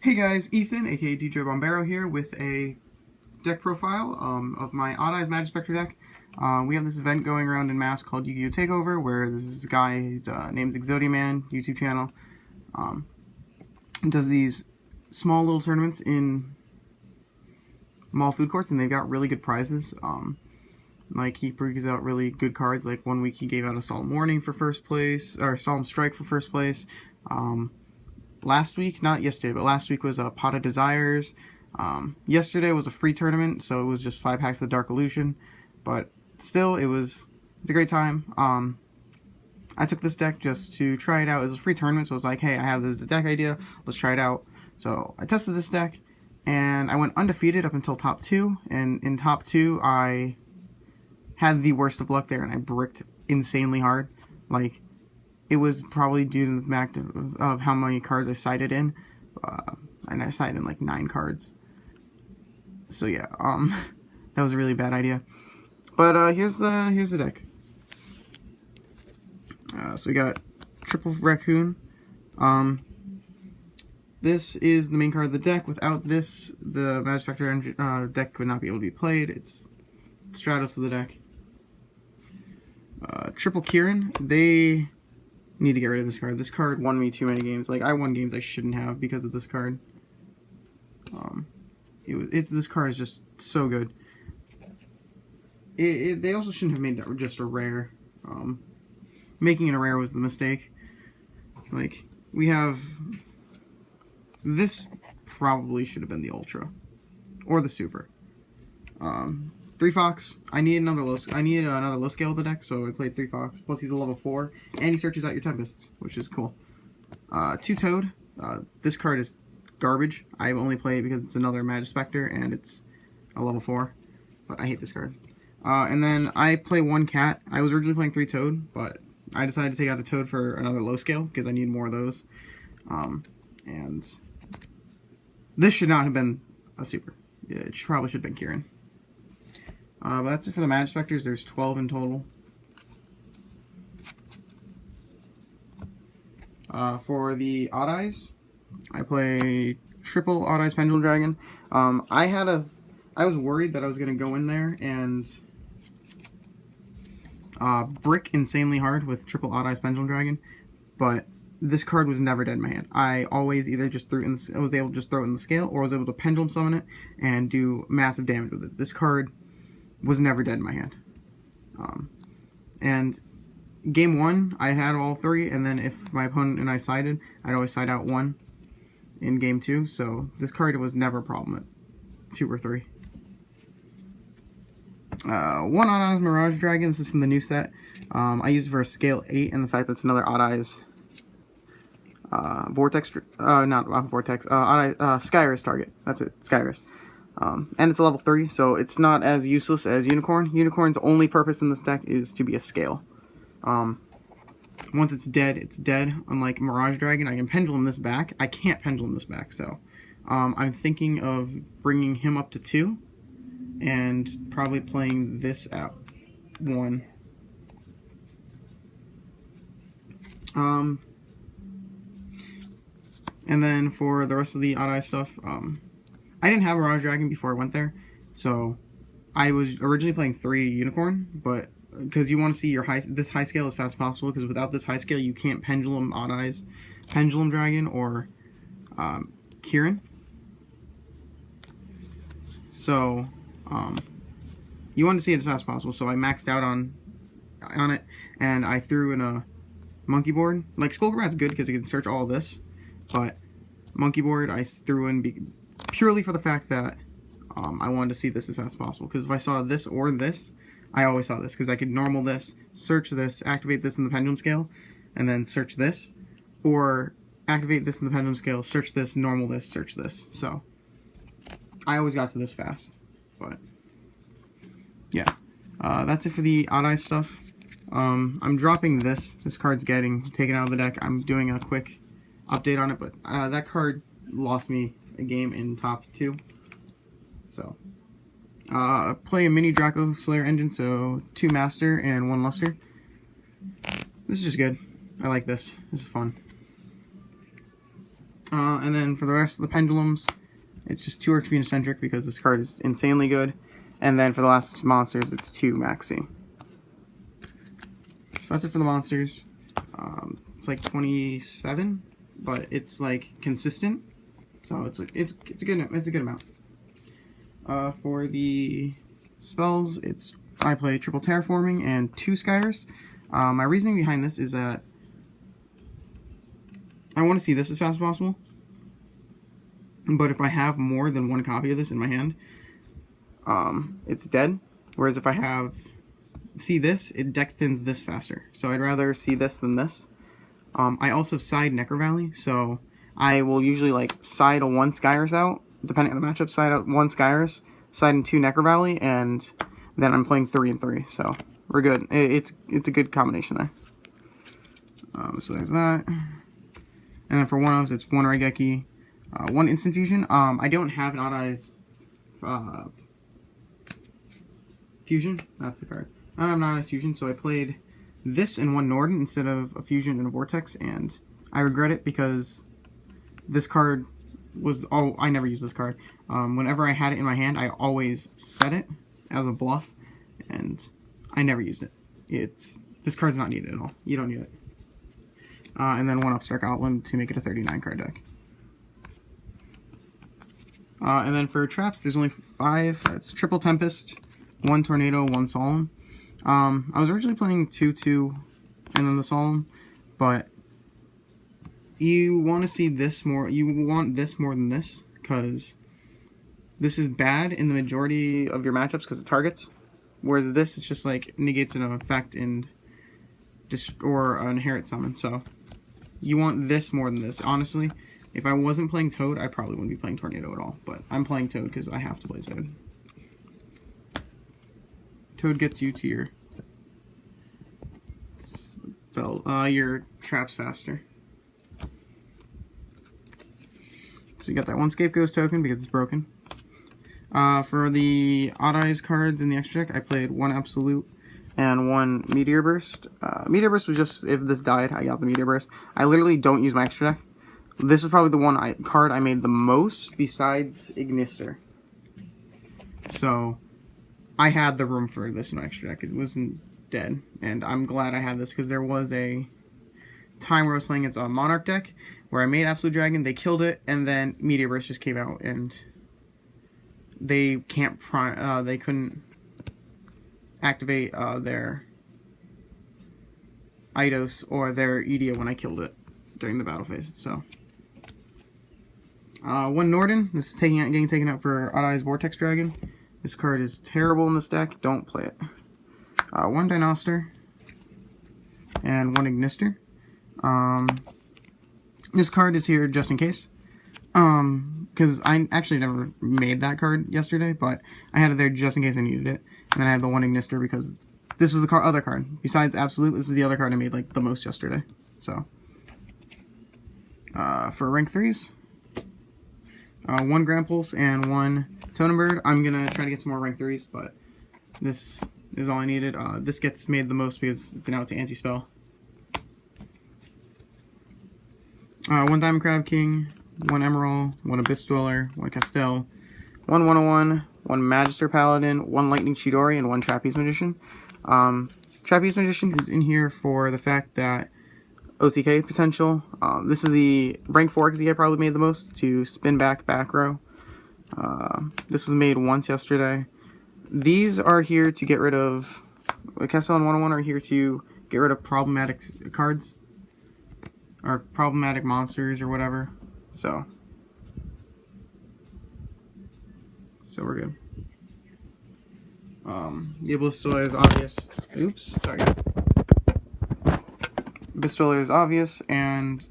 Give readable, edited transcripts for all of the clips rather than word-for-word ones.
Hey guys, Ethan, aka DJ Bombero here with a deck profile of my Odd-Eyes Majespecter deck. We have this event going around in Mass called YGO Take Over, where this guy, his name's Exodia Man, YouTube channel, does these small little tournaments in mall food courts, and they've got really good prizes. Like, he brings out really good cards. Like, one week he gave out a Solemn Warning for first place, or Solemn Strike for first place. Last week, not yesterday, but last week was a Pot of Desires. Yesterday was a free tournament, so it was just 5 packs of Dark Illusion. But still, it's a great time. I took this deck just to try it out. It was a free tournament, so I was like, hey, I have this deck idea, let's try it out. So I tested this deck, and I went undefeated up until top 2. And in top 2, I had the worst of luck there, and I bricked insanely hard. Like, it was probably due to the fact of how many cards I sided in, and I sided in like 9 cards. So yeah, that was a really bad idea. But here's the deck. So we got Triple Raccoon. This is the main card of the deck. Without this, the Majespecter deck would not be able to be played. It's Stratos of the deck. Triple Kieran. They need to get rid of this card. This card won me too many games. Like, I won games I shouldn't have because of this card. This card is just so good. They also shouldn't have made that just a rare. Making it a rare was the mistake. Like, we have... This probably should have been the Ultra. Or the Super. 3 Fox. I needed another low scale of the deck, so I played 3 Fox. Plus he's a level 4, and he searches out your Tempests, which is cool. 2 Toad. This card is garbage. I only play it because it's another Majespecter, and it's a level 4. But I hate this card. And then I play 1 Cat. I was originally playing 3 Toad, but I decided to take out a Toad for another low scale, because I need more of those. And this should not have been a Super. It probably should have been Kieran. But that's it for the Majespecters. There's 12 in total. For the Odd-Eyes, I play triple Odd-Eyes Pendulum Dragon. I was worried that I was going to go in there and brick insanely hard with triple Odd-Eyes Pendulum Dragon, but this card was never dead in my hand. I always either just was able to just throw it in the scale, or was able to Pendulum Summon it and do massive damage with it. This card was never dead in my hand. And game 1, I had all 3, and then if my opponent and I sided, I'd always side out 1 in game 2, so this card was never a problem at 2 or 3. 1 Odd-Eyes Mirage Dragon. This is from the new set. I used it for a scale 8, and the fact that it's another Odd-Eyes Vortex, not Vortex, Skyrus target. That's it, Skyrus. And it's a level 3, so it's not as useless as Unicorn. Unicorn's only purpose in this deck is to be a scale. Once it's dead, it's dead. Unlike Mirage Dragon, I can Pendulum this back. I can't Pendulum this back, so I'm thinking of bringing him up to 2, and probably playing this at 1. And then for the rest of the Odd-Eye stuff, I didn't have Mirage Dragon before I went there, so I was originally playing 3 Unicorn, but because you want to see your this high scale as fast as possible, because without this high scale you can't Pendulum Odd-Eyes Pendulum Dragon or Kieran. So you want to see it as fast as possible, so I maxed out on it, and I threw in a Monkey Board. Like, Skullcrat's good because it can search all of this, but Monkey Board I threw in purely for the fact that I wanted to see this as fast as possible, because if I saw this or this, I always saw this, because I could normal this, search this, activate this in the Pendulum Scale, and then search this, or activate this in the Pendulum Scale, search this, normal this, search this. So I always got to this fast. But yeah, that's it for the Odd-Eye stuff. I'm dropping this. This card's getting taken out of the deck. I'm doing a quick update on it, but that card lost me a game in top 2. So play a mini Draco Slayer engine, so 2 Master and 1 Luster. This is just good. I like this. This is fun. And then for the rest of the pendulums, it's just 2 Archfiend Eccentric because this card is insanely good. And then for the last monsters, it's 2 Maxi. So that's it for the monsters. It's like 27, but it's like consistent. So it's a good amount. For the spells, I play triple terraforming and 2 Skyres. My reasoning behind this is that I want to see this as fast as possible. But if I have more than 1 copy of this in my hand, it's dead. Whereas if I have see this, it deck thins this faster. So I'd rather see this than this. I also side Necro Valley, so I will usually like side a 1 Skyres out, depending on the matchup, side out 1 Skyres, side in 2 Necro Valley, and then I'm playing 3 and 3. So we're good. It's a good combination there. So there's that. And then for 1-ofs, it's 1 Raigeki, 1 Instant Fusion. I don't have an Odd-Eyes Fusion. That's the card. I don't have an Odd-Eyes Fusion, so I played this in 1 Norden instead of a Fusion and a Vortex, and I regret it because this card was... Oh, I never used this card. Whenever I had it in my hand, I always set it as a bluff, and I never used it. This card's not needed at all. You don't need it. And then 1 Upstart Outland to make it a 39 card deck. And then for traps, there's only 5. It's Triple Tempest, 1 Tornado, 1 Solemn. I was originally playing 2-2 and then the Solemn, but you want to see this more. You want this more than this, because this is bad in the majority of your matchups because it targets. Whereas this, it's just like negates an effect and or an inherit summon. So you want this more than this. Honestly, if I wasn't playing Toad, I probably wouldn't be playing Tornado at all. But I'm playing Toad because I have to play Toad. Toad gets you to your spell, your traps faster. So you got that 1 Scapegoat token because it's broken. For the Odd-Eyes cards in the extra deck, I played 1 Absolute and 1 Meteor Burst. Meteor Burst was just, if this died, I got the Meteor Burst. I literally don't use my extra deck. This is probably the card I made the most besides Ignister. So I had the room for this in my extra deck. It wasn't dead, and I'm glad I had this because there was a time where I was playing against a Monarch deck where I made Absolute Dragon, they killed it, and then Meteor Burst just came out, and they can't they couldn't activate their Eidos or their Edia when I killed it during the battle phase. So 1 Norden. This is getting taken out for Odd-Eyes Vortex Dragon. This card is terrible in this deck. Don't play it. 1 Dinoster and 1 Ignister. This card is here just in case. Because I actually never made that card yesterday, but I had it there just in case I needed it. And then I had the 1 Ignister because this was the other card. Besides Absolute, this is the other card I made like the most yesterday. So, for rank 3s, 1 Grampulse and 1 Tonenbird. I'm going to try to get some more rank 3s, but this is all I needed. This gets made the most because it's an out to anti-spell. 1 Diamond Crab King, 1 Emerald, 1 Abyss Dweller, 1 Castell, 1 101, 1 Magister Paladin, 1 Lightning Chidori, and 1 Trapeze Magician. Trapeze Magician is in here for the fact that OTK potential. This is the rank 4 XZ I probably made the most to spin back row. This was made once yesterday. These are here to get rid of... Castell and 101 are here to get rid of problematic cards. Or problematic monsters or whatever. So we're good. The Abyss Dweller is obvious. Oops, sorry guys. Abyss Dweller is obvious, and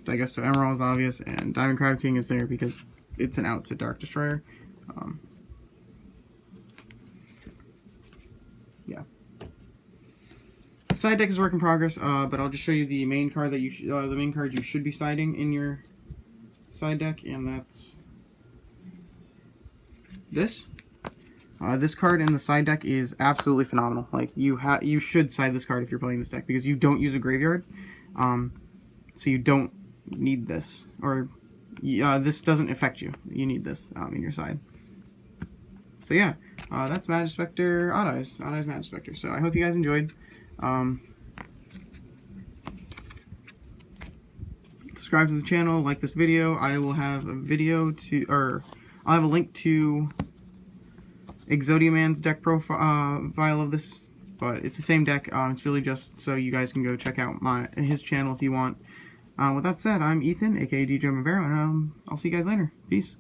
Digesto Emerald is obvious, and Diamond Crab King is there because it's an out to Dark Destroyer. Yeah. Side deck is work in progress, but I'll just show you the main card that the main card you should be siding in your side deck, and that's this. This card in the side deck is absolutely phenomenal. Like you should side this card if you're playing this deck because you don't use a graveyard. so you don't need this, or this doesn't affect you. You need this in your side. So yeah, that's Majespecter, Odd-Eyes Majespecter. So I hope you guys enjoyed. Subscribe to the channel, like this video. I will have a video to, or I'll have a link to Exodia Man's deck profile of this, but it's the same deck. It's really just so you guys can go check out his channel if you want. With that said, I'm Ethan, aka DJ Bombero, and I'll see you guys later. Peace.